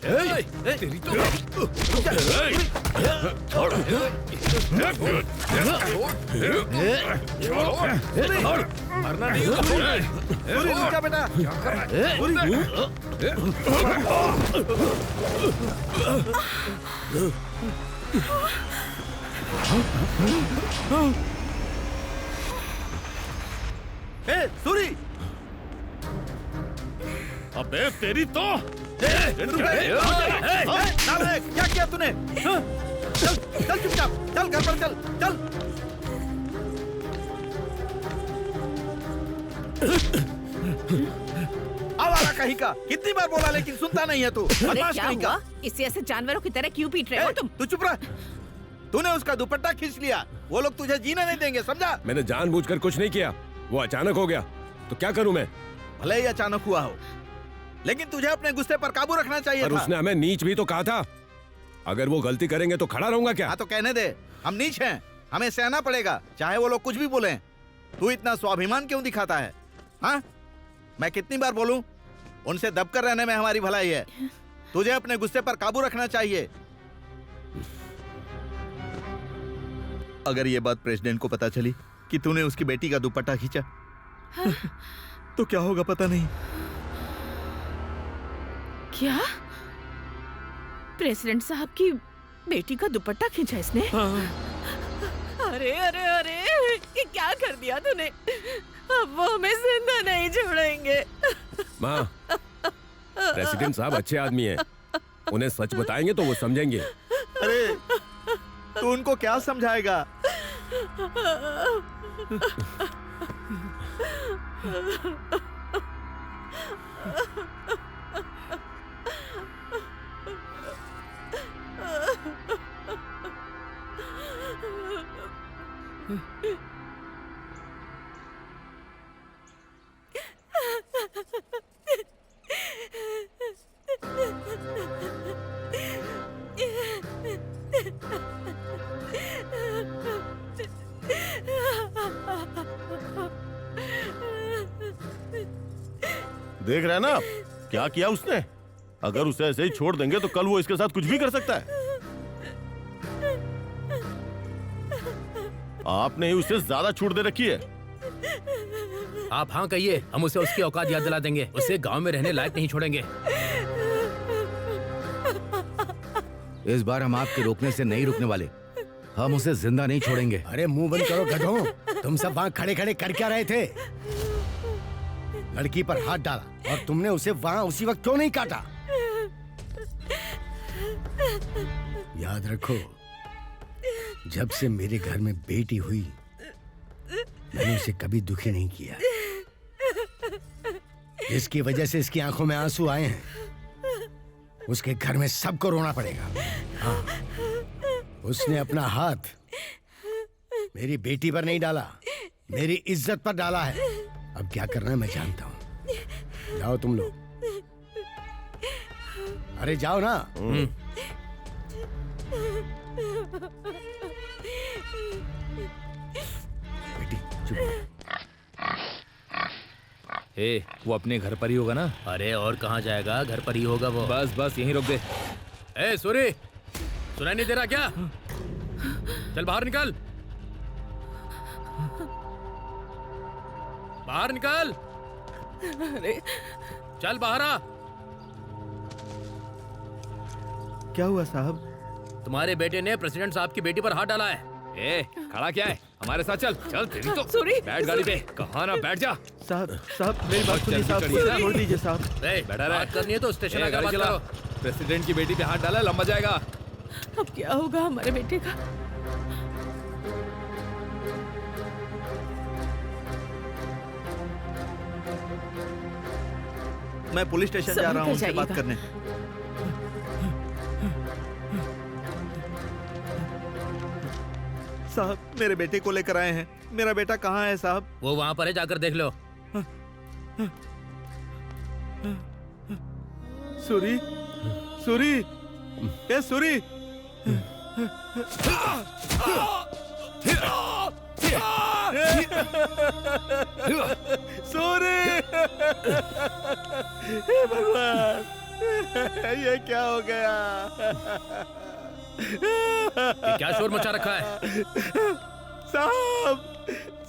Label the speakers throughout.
Speaker 1: तेरी तो मरना नहीं
Speaker 2: रुक जा बेटा। सूरी,
Speaker 1: अबे तेरी तो
Speaker 2: क्या किया तूने? चल चल चुपचाप, चल घर पर चल चल। आवारा कहीं का, कितनी बार बोला लेकिन सुनता नहीं है तू।
Speaker 3: अरे क्या हुआ? इसे ऐसे जानवरों की तरह क्यों पीट रहे हो तुम?
Speaker 2: तू चुप रह। तूने उसका दुपट्टा खींच लिया, वो लोग तुझे जीने नहीं देंगे, समझा?
Speaker 4: मैंने जानबूझकर कुछ नहीं किया, वो अचानक हो गया, तो क्या करूं मैं?
Speaker 2: भले ही अचानक हुआ हो, लेकिन तुझे अपने गुस्से पर काबू रखना चाहिए
Speaker 4: पर
Speaker 2: था।
Speaker 4: उसने हमें नीच भी तो कहा था। अगर वो गलती करेंगे तो खड़ा रहूंगा क्या?
Speaker 2: हाँ तो कहने दे, हम नीच हैं, हमें सहना पड़ेगा, चाहे वो लोग कुछ भी बोलें। तू इतना स्वाभिमान क्यों दिखाता है? हाँ, मैं कितनी बार बोलूं, उनसे दबकर रहने में हमारी भलाई है। तुझे अपने गुस्से पर काबू रखना चाहिए। अगर ये बात प्रेसिडेंट को पता चली कि तूने उसकी बेटी का दुपट्टा खींचा, तो क्या होगा पता नहीं।
Speaker 3: क्या? प्रेसिडेंट साहब की बेटी का दुपट्टा खींचा इसने? अरे अरे अरे, ये क्या कर दिया तूने? अब वो हमें जिंदा नहीं छोड़ेंगे।
Speaker 4: माँ, प्रेसिडेंट साहब अच्छे आदमी हैं, उन्हें सच बताएंगे तो वो समझेंगे।
Speaker 2: अरे तू उनको क्या समझाएगा?
Speaker 5: देख रहे हैं ना आप, क्या किया उसने? अगर उसे ऐसे ही छोड़ देंगे तो कल वो इसके साथ कुछ भी कर सकता है। आपने ही उसे ज्यादा छूट दे रखी है।
Speaker 1: आप हाँ कहिए, हम उसे उसकी औकात याद दिला देंगे, उसे गांव में रहने लायक नहीं छोड़ेंगे।
Speaker 6: इस बार हम आपके रोकने से नहीं रुकने वाले, हम उसे जिंदा नहीं छोड़ेंगे।
Speaker 7: अरे मुंह बंद करो गधों, तुम सब वहाँ खड़े खड़े कर क्या रहे थे? लड़की पर हाथ डाला और तुमने उसे वहाँ उसी वक्त क्यों नहीं काटा? याद रखो, जब से मेरे घर में बेटी हुई मैंने उसे कभी दुखी नहीं किया। इसकी वजह से इसकी आंखों में आंसू आए हैं, उसके घर में सबको रोना पड़ेगा। हाँ, उसने अपना हाथ मेरी बेटी पर नहीं डाला, मेरी इज्जत पर डाला है। अब क्या करना है मैं जानता हूँ। जाओ तुम लोग, अरे जाओ ना। बेटी चुप।
Speaker 1: वो अपने घर पर ही होगा ना? अरे और कहाँ जाएगा, घर पर ही होगा वो। बस बस यहीं रोक दे। सूरी, सुनाई नहीं दे रहा क्या? चल बाहर निकल, बाहर निकल।
Speaker 3: अरे
Speaker 1: चल बाहर आ।
Speaker 2: क्या हुआ साहब?
Speaker 1: तुम्हारे बेटे ने प्रेसिडेंट साहब की बेटी पर हाथ डाला है। खड़ा क्या है, हमारे साथ चल। चल तेरी तो।
Speaker 3: सूरी,
Speaker 1: बैठ गाड़ी पे। कहाँ ना बैठ जा।
Speaker 2: साहब मेरी बात सुनिए साहब, छोड़ दीजिए साहब।
Speaker 1: बैठा रहा। बात करनी है तो स्टेशन आकर बात करो। प्रेसिडेंट की बेटी पे हाथ डाला, लंबा जाएगा।
Speaker 3: अब क्या होगा हमारे बेटे का?
Speaker 2: मैं पुलिस स्टेशन जा रहा हूँ उनसे बात करने। साहब मेरे बेटे को लेकर आए हैं। मेरा बेटा कहाँ है साहब?
Speaker 1: वो वहाँ पर है, जाकर देख लो।
Speaker 2: सूरी, सूरी, ए सूरी। सूरी, हे भगवान, ये क्या हो गया?
Speaker 1: ये क्या शोर मचा रखा है?
Speaker 2: साहब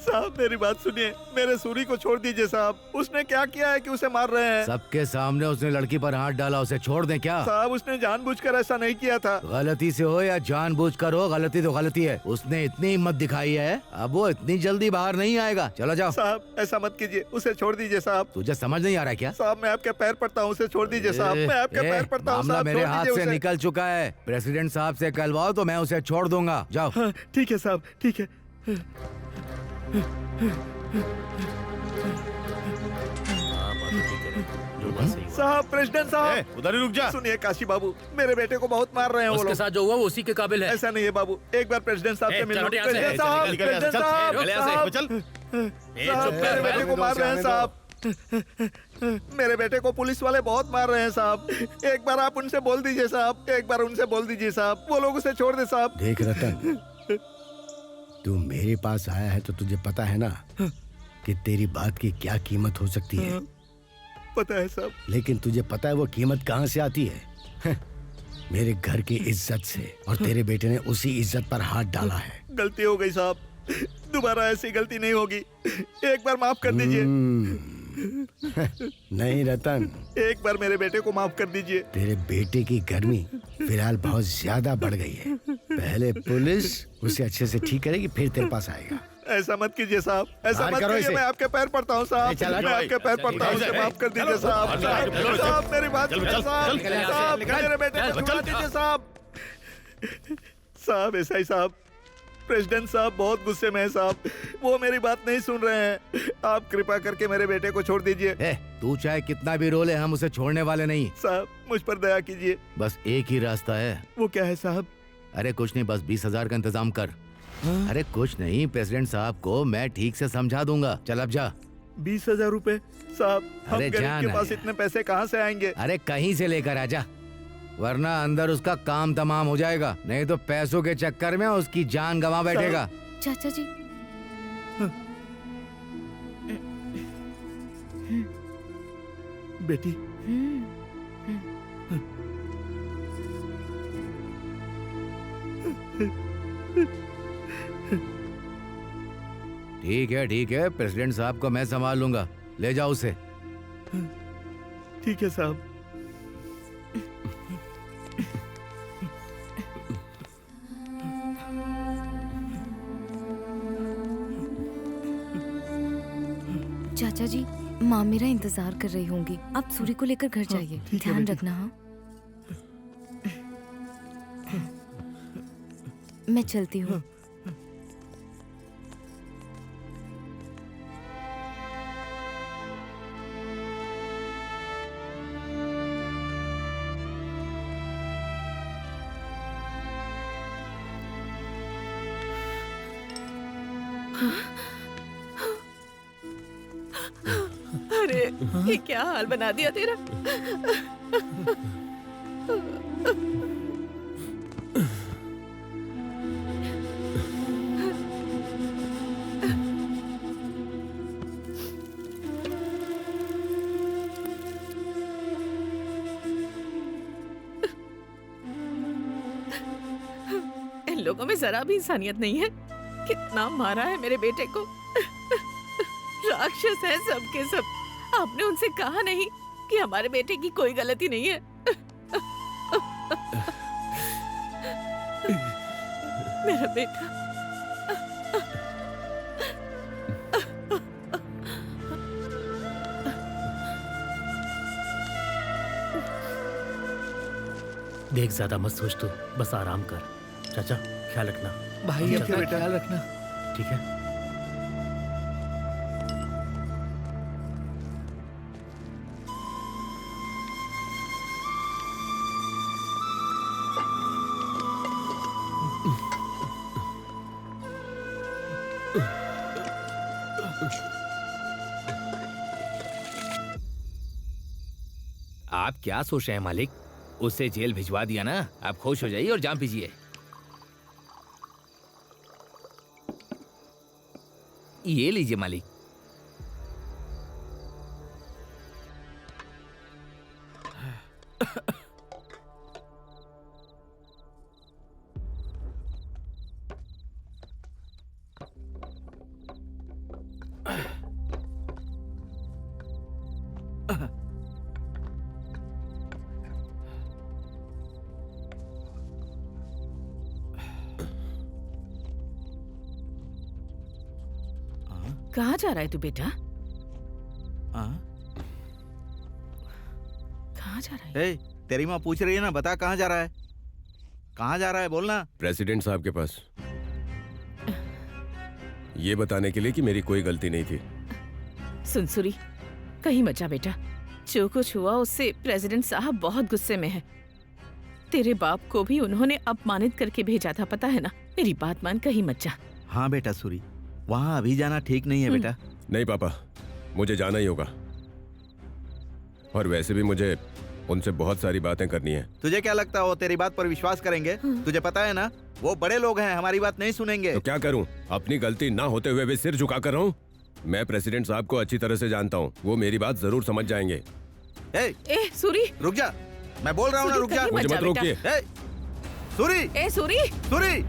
Speaker 2: साहब मेरी बात सुनिए, मेरे सूरी को छोड़ दीजिए साहब। उसने क्या किया है कि उसे मार रहे हैं?
Speaker 6: सबके सामने उसने लड़की पर हाथ डाला, उसे छोड़ दें क्या?
Speaker 2: साहब उसने जानबूझकर ऐसा नहीं किया था।
Speaker 6: गलती से हो या जानबूझकर हो, गलती तो गलती है। उसने इतनी हिम्मत दिखाई है, अब वो इतनी जल्दी बाहर नहीं आएगा। चलो जाओ।
Speaker 2: साहब ऐसा मत कीजिए, उसे छोड़ दीजिए साहब।
Speaker 6: तुझे समझ नहीं आ रहा है क्या?
Speaker 2: साहब मैं आपके पैर पड़ता हूँ, उसे छोड़ दीजिए साहब। मैं आपके पैर पड़ता हूँ
Speaker 6: मामला
Speaker 2: साहब,
Speaker 6: मेरे
Speaker 2: छोड़
Speaker 6: हाथ
Speaker 2: दीजिए
Speaker 6: से
Speaker 2: उसे।
Speaker 6: निकल चुका है। प्रेसिडेंट साहब से कहलवाओ तो मैं उसे छोड़ दूंगा। जाओ।
Speaker 2: हाँ, ठीक है साहब, ठीक है। साहब प्रेसिडेंट साहब
Speaker 5: उधर ही रुक जा।
Speaker 2: सुनिए काशी बाबू, मेरे बेटे को बहुत मार रहे हैं वो
Speaker 1: उसके
Speaker 2: लोग।
Speaker 1: साथ जो हुआ वो उसी के काबिल है।
Speaker 2: ऐसा नहीं है बाबू, एक बार प्रेसिडेंट साहब से
Speaker 1: ए,
Speaker 2: मिल लो।
Speaker 1: चलो यहाँ से,
Speaker 2: प्रेसिडेंट
Speaker 1: चल,
Speaker 2: साहब,
Speaker 5: निकल यहाँ से,
Speaker 2: प्रेसिडेंट
Speaker 5: चल,
Speaker 2: साहब,
Speaker 1: चल यहाँ से,
Speaker 2: साहब,
Speaker 5: चल।
Speaker 2: साहब,
Speaker 1: चुप कर,
Speaker 2: मेरे बेटे को मार रहे हैं साहब। मेरे बेटे को पुलिस वाले बहुत मार रहे हैं साहब। एक बार आप उनसे बोल दीजिए साहब, एक बार उनसे बोल दीजिए साहब, वो लोग उसे छोड़ दे साहब।
Speaker 7: देख रतन, तू मेरे पास आया है तो तुझे पता है ना कि तेरी बात की क्या कीमत हो सकती है।
Speaker 2: पता है साहब।
Speaker 7: लेकिन तुझे पता है वो कीमत कहाँ से आती है? मेरे घर की इज्जत से। और तेरे बेटे ने उसी इज्जत पर हाथ डाला है।
Speaker 2: गलती हो गई साहब, दोबारा ऐसी गलती नहीं होगी। एक बार माफ कर दीजिए।
Speaker 7: नहीं रतन,
Speaker 2: एक बार मेरे बेटे को माफ कर दीजिए।
Speaker 7: तेरे बेटे की गर्मी फिलहाल बहुत ज्यादा बढ़ गई है। पहले पुलिस उसे अच्छे से ठीक करेगी, फिर तेरे पास आएगा।
Speaker 2: ऐसा मत कीजिए साहब, ऐसा
Speaker 7: बाहर
Speaker 2: मत
Speaker 7: करो
Speaker 2: कीजिए।
Speaker 7: इसे।
Speaker 2: मैं आपके पैर पड़ता हूँ साहब,
Speaker 7: चल,
Speaker 2: मैं आपके पैर पड़ता हूँ, उसे माफ कर दीजिए साहब। साहब मेरी बात सुनिए साहब, साहब मेरे बेटे को छुड़ा दीजिए साहब। साहब ऐसा ही साहब, प्रेसिडेंट साहब बहुत गुस्से में है साहब, वो मेरी बात नहीं सुन रहे हैं। आप कृपा करके मेरे बेटे को छोड़ दीजिए।
Speaker 6: तू चाहे कितना भी रोले, हम उसे छोड़ने वाले नहीं।
Speaker 2: साहब मुझ पर दया कीजिए।
Speaker 6: बस एक ही रास्ता है।
Speaker 2: वो क्या है साहब?
Speaker 6: अरे कुछ नहीं, बस 20,000 का इंतजाम कर। अरे कुछ नहीं, प्रेसिडेंट साहब को मैं ठीक से समझा दूंगा। चल अब जा।
Speaker 2: 20,000 रुपए साहब, हम
Speaker 6: अरे
Speaker 2: गरीब
Speaker 6: जान
Speaker 2: के पास
Speaker 6: है।
Speaker 2: इतने पैसे कहाँ से आएंगे?
Speaker 6: अरे कहीं से लेकर आजा, वरना अंदर उसका काम तमाम हो जाएगा। नहीं तो पैसों के चक्कर में उसकी जान गंवा बैठेगा।
Speaker 8: चाचा जी,
Speaker 2: बेटी
Speaker 6: ठीक है, प्रेसिडेंट साहब को मैं संभाल लूंगा। ले जाओ उसे।
Speaker 2: ठीक है साहब।
Speaker 8: चाचा जी, माँ मेरा इंतजार कर रही होंगी। आप सूरी को लेकर घर जाइए।
Speaker 2: ठीक है
Speaker 8: ध्यान
Speaker 2: बेटी।
Speaker 8: रखना। हाँ, मैं चलती हूँ।
Speaker 3: अरे ये क्या हाल बना दिया तेरा। इन लोगों में जरा भी इंसानियत नहीं है। कितना मारा है मेरे बेटे को। राक्षस है सब के सब। आपने उनसे कहा नहीं कि हमारे बेटे की कोई गलती नहीं है। मेरा बेटा।
Speaker 1: देख ज्यादा मत सोच तू, बस आराम कर। चाचा ख्याल रखना।
Speaker 2: भाई अपना ख्याल रखना।
Speaker 1: ठीक है।
Speaker 9: आप क्या सोच रहे हैं मालिक? उसे जेल भिजवा दिया ना, आप खुश हो जाइए और जाम पीजिए। ये लीजिए मालिक।
Speaker 3: कहाँ जा रहा है तू बेटा?
Speaker 2: हाँ?
Speaker 3: कहाँ जा रहा है?
Speaker 2: ए, तेरी माँ पूछ रही है ना, बता कहाँ जा रहा है? कहाँ जा रहा है बोलना।
Speaker 4: प्रेसिडेंट साहब के पास, ये बताने के लिए कि मेरी कोई गलती नहीं थी।
Speaker 3: सुन सूरी, कहीं मत जा बेटा। जो कुछ हुआ उससे प्रेसिडेंट साहब बहुत गुस्से में है। तेरे बाप को भी उन्होंने अपमानित करके भेजा था, पता है ना। मेरी बात मान, कहीं मत जा।
Speaker 2: हाँ बेटा सूरी, वहाँ अभी जाना ठीक नहीं है बेटा।
Speaker 4: नहीं पापा, मुझे जाना ही होगा। और वैसे भी मुझे उनसे बहुत सारी बातें करनी है।
Speaker 2: तुझे क्या लगता है वो तेरी बात पर विश्वास करेंगे? तुझे पता है ना, वो बड़े लोग हैं, हमारी बात नहीं सुनेंगे।
Speaker 4: तो क्या करूं? अपनी गलती ना होते हुए भी सिर झुका कर रहूं? मैं प्रेसिडेंट साहब को अच्छी तरह से जानता हूं, वो मेरी बात जरूर समझ जाएंगे।
Speaker 3: ए सूरी,
Speaker 2: रुक जा, मैं बोल रहा हूँ ना, रुक जा।
Speaker 4: मुझे मत रोकिए।
Speaker 2: सूरी,
Speaker 3: ए सूरी,
Speaker 2: सूरी।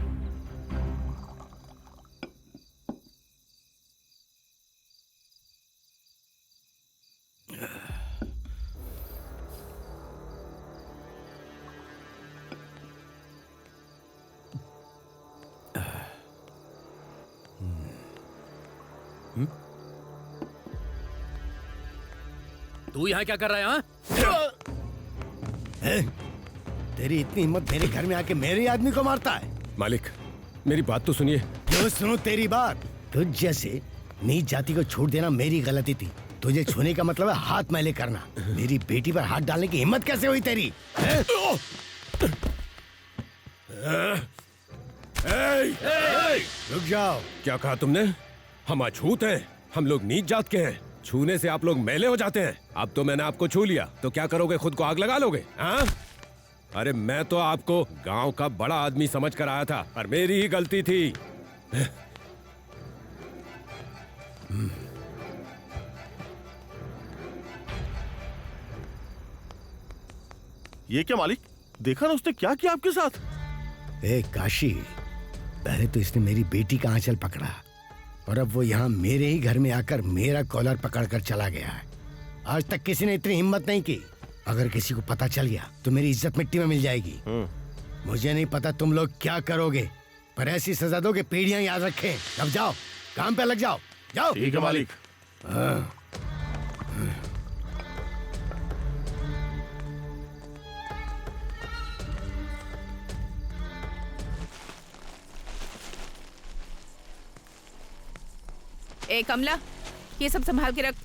Speaker 1: तू यहाँ क्या कर रहा है? हाँ?
Speaker 7: तेरी इतनी हिम्मत मेरे घर में आके मेरे आदमी को मारता है?
Speaker 4: मालिक, मेरी बात तो सुनिए।
Speaker 7: क्यों सुनो तेरी बात? तुझ जैसे नीच जाति को छोड़ देना मेरी गलती थी। तुझे छूने का मतलब है हाथ मैले करना। मेरी बेटी पर हाथ डालने की हिम्मत कैसे हुई तेरी? रुक जाओ।
Speaker 4: क्या कहा तुमने? हम अछूत हैं, हम लोग नीच जात के हैं। छूने से आप लोग मैले हो जाते हैं। अब तो मैंने आपको छू लिया तो क्या करोगे? खुद को आग लगा लोगे? हाँ? अरे मैं तो आपको गांव का बड़ा आदमी समझ कर आया था, और मेरी ही गलती थी।
Speaker 5: ये क्या मालिक? देखा ना उसने क्या किया आपके साथ?
Speaker 7: ए काशी, पहले तो इसने मेरी बेटी का आंचल पकड़ा, और अब वो यहाँ मेरे ही घर में आकर मेरा कॉलर पकड़कर चला गया है। आज तक किसी ने इतनी हिम्मत नहीं की। अगर किसी को पता चल गया तो मेरी इज्जत मिट्टी में मिल जाएगी। मुझे नहीं पता तुम लोग क्या करोगे, पर ऐसी सजा दो कि पीढ़ियां याद रखें। अब जाओ, काम पे लग जाओ। जाओ।
Speaker 5: ठीक है मालिक।
Speaker 3: ए कमला, ये सब संभाल के रख।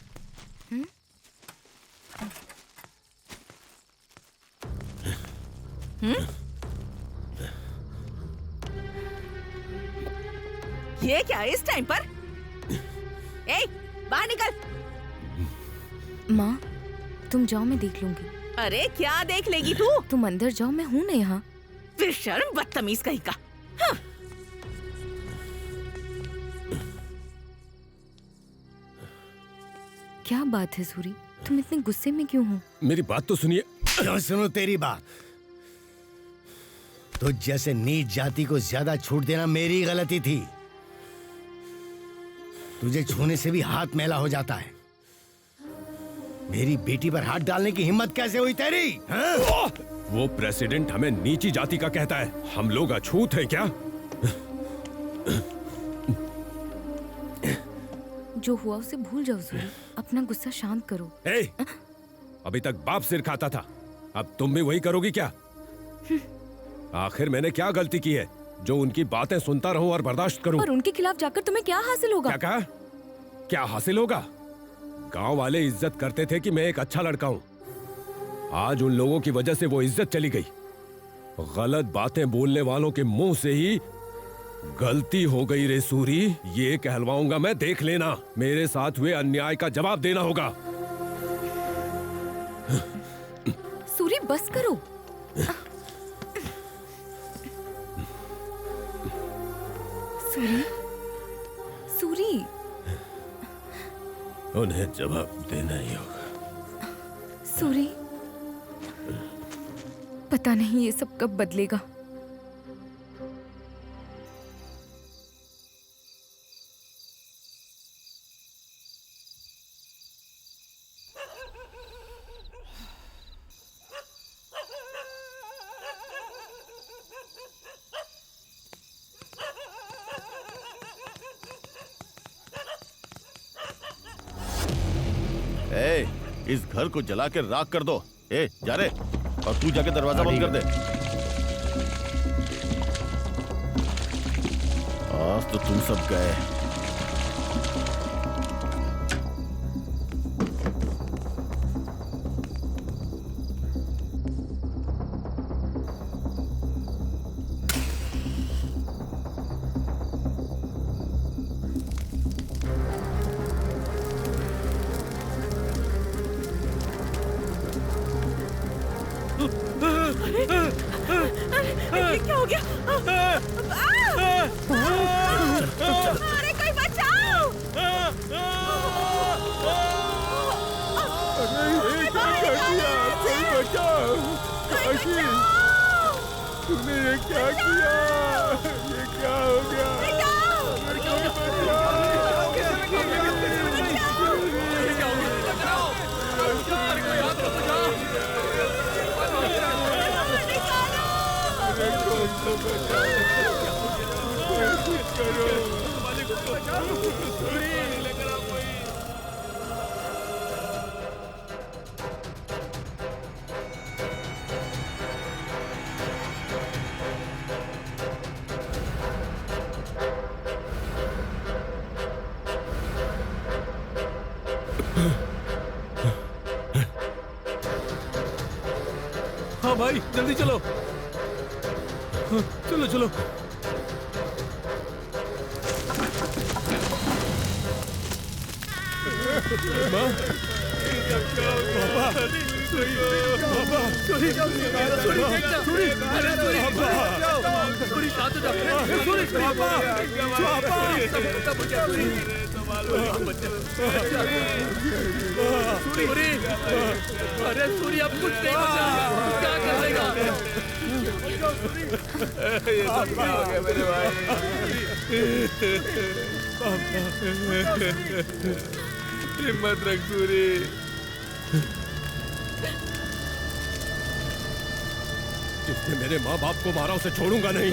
Speaker 3: ये क्या है इस टाइम पर? ए, बाहर निकल।
Speaker 8: माँ, तुम जाओ, मैं देख लूंगी।
Speaker 3: अरे क्या देख लेगी तू?
Speaker 8: तुम अंदर जाओ, मैं हूँ ना यहाँ।
Speaker 3: बेशर्म, बदतमीज कहीं का। हाँ।
Speaker 8: क्या बात है सूरी, तुम इतने गुस्से में क्यों हो?
Speaker 4: मेरी बात तो सुनिए।
Speaker 7: क्यों सुनो तेरी बात? तो जैसे नीच जाति को ज्यादा छूट देना मेरी गलती थी। तुझे छूने से भी हाथ मैला हो जाता है। मेरी बेटी पर हाथ डालने की हिम्मत कैसे हुई तेरी? हाँ?
Speaker 4: वो प्रेसिडेंट हमें नीची जाति का कहता है, हम लोग अछूत हैं क्या?
Speaker 8: जो हुआ उसे भूल जाओ सूरी, अपना गुस्सा शांत करो।
Speaker 4: अभी तक बाप सिर खाता था, अब तुम भी वही करोगी क्या? आखिर मैंने क्या गलती की है जो उनकी बातें सुनता रहूं और बर्दाश्त करूं?
Speaker 8: और उनके खिलाफ जाकर तुम्हें क्या हासिल होगा?
Speaker 4: क्या कहा? क्या हासिल होगा? गांव वाले इज्जत करते थे कि मैं एक अच्छा लड़का हूं। आज उन लोगों की वजह से वो इज्जत चली गई। गलत बातें बोलने वालों के मुंह से ही गलती हो गई रे सूरी, ये कहलवाऊंगा मैं, देख लेना। मेरे साथ हुए अन्याय का जवाब देना होगा।
Speaker 8: सूरी बस करो। सूरी, सूरी,
Speaker 5: उन्हें जवाब देना ही होगा।
Speaker 8: सूरी, पता नहीं ये सब कब बदलेगा।
Speaker 5: इस घर को जला के राख कर दो। ए जा रे, और तू जाके दरवाजा बंद कर दे। आज तो तुम सब गए।
Speaker 3: ये क्या हो गया? अरे कोई बचाओ!
Speaker 4: तुमने ये क्या किया? ये क्या हो गया?
Speaker 1: हाँ भाई जल्दी चलो। चलो चलो। अरे सूरी अब कुछ नहीं बचा, क्या करेगा? ये सब क्या हो गया मेरे भाई? हिम्मत रख सूरी।
Speaker 4: जिसने मेरे माँ बाप को मारा उसे छोड़ूंगा नहीं।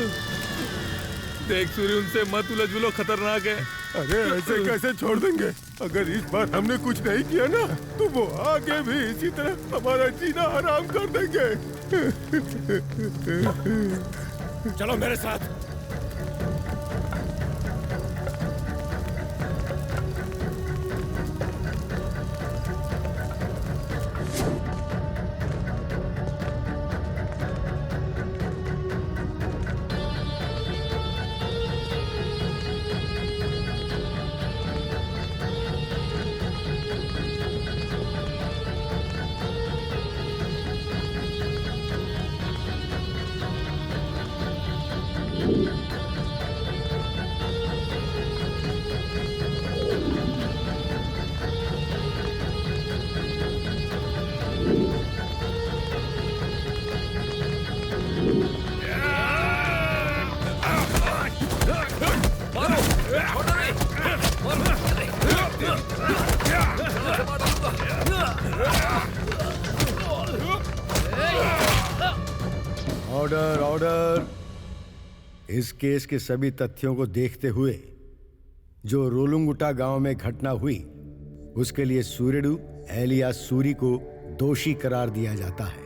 Speaker 1: देख सूरी, उनसे मत उलझ बुलो, खतरनाक है।
Speaker 4: अरे ऐसे कैसे छोड़ देंगे? अगर इस बार हमने कुछ नहीं किया ना तो वो आगे भी इसी तरह हमारा जीना हराम कर देंगे। चलो मेरे साथ।
Speaker 7: Order order. इस केस के सभी तथ्यों को देखते हुए जो रोलुंगुटा गांव में घटना हुई उसके लिए सूर्यडू एलिया सूरी को दोषी करार दिया जाता है।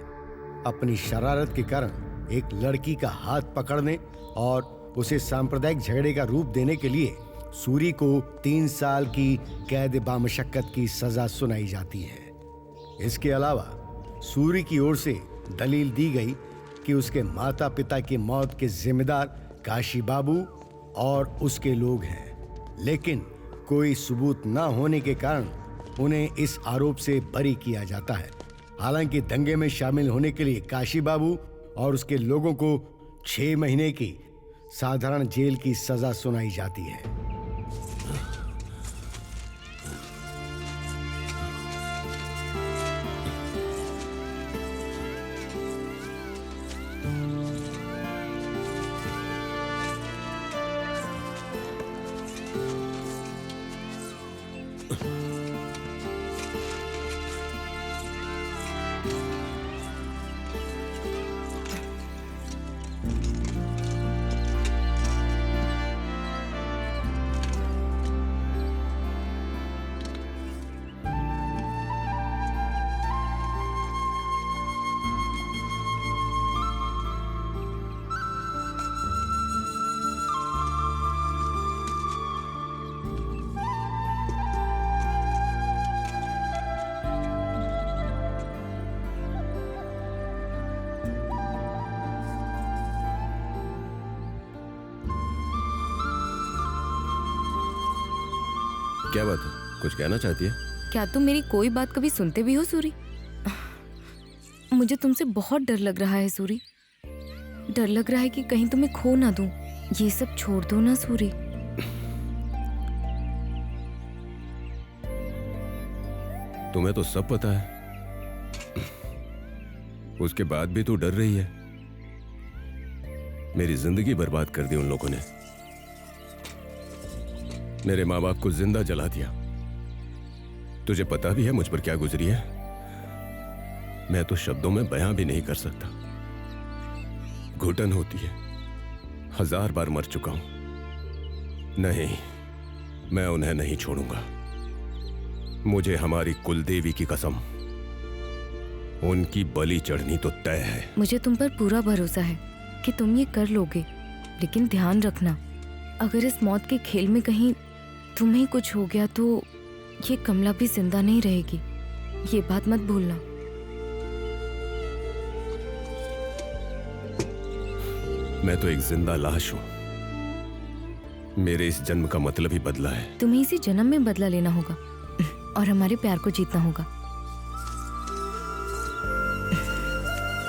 Speaker 7: अपनी शरारत के कारण एक लड़की का हाथ पकड़ने और उसे सांप्रदायिक झगड़े का रूप देने के लिए सूरी को 3 साल की कैद बामशक्कत की सजा सुनाई जाती है। इसके अलावा सूरी की ओर से दलील दी गई कि उसके माता पिता की मौत के जिम्मेदार काशी बाबू और उसके लोग हैं, लेकिन कोई सबूत न होने के कारण उन्हें इस आरोप से बरी किया जाता है। हालांकि दंगे में शामिल होने के लिए काशी बाबू और उसके लोगों को 6 महीने की साधारण जेल की सजा सुनाई जाती है।
Speaker 5: क्या बात है, कुछ कहना चाहती है?
Speaker 8: क्या तुम मेरी कोई बात कभी सुनते भी हो सूरी? मुझे तुमसे बहुत डर लग रहा है सूरी। डर लग रहा है कि कहीं तुम्हें खो ना दूं। ये सब छोड़ दो ना सूरी।
Speaker 4: तुम्हें तो सब पता है, उसके बाद भी तू डर रही है। मेरी जिंदगी बर्बाद कर दी उन लोगों ने। मेरे माँ बाप को जिंदा जला दिया। तुझे पता भी है मुझ पर क्या गुजरी है? मैं तो शब्दों में बयां भी नहीं कर सकता। घुटन होती है। 1000 बार मर चुका हूं। नहीं, मैं उन्हें नहीं छोड़ूंगा। मुझे हमारी कुलदेवी की कसम, उनकी बलि चढ़नी तो तय है।
Speaker 8: मुझे तुम पर पूरा भरोसा है कि तुम ये कर लोगे, लेकिन ध्यान रखना, अगर इस मौत के खेल में कहीं तुम्हें कुछ हो गया तो ये कमला भी जिंदा नहीं रहेगी। ये बात मत भूलना।
Speaker 4: मैं तो एक जिंदा लाश हूं। मेरे इस जन्म का मतलब ही बदला है।
Speaker 8: तुम्हें इसी जन्म में बदला लेना होगा और हमारे प्यार को जीतना होगा।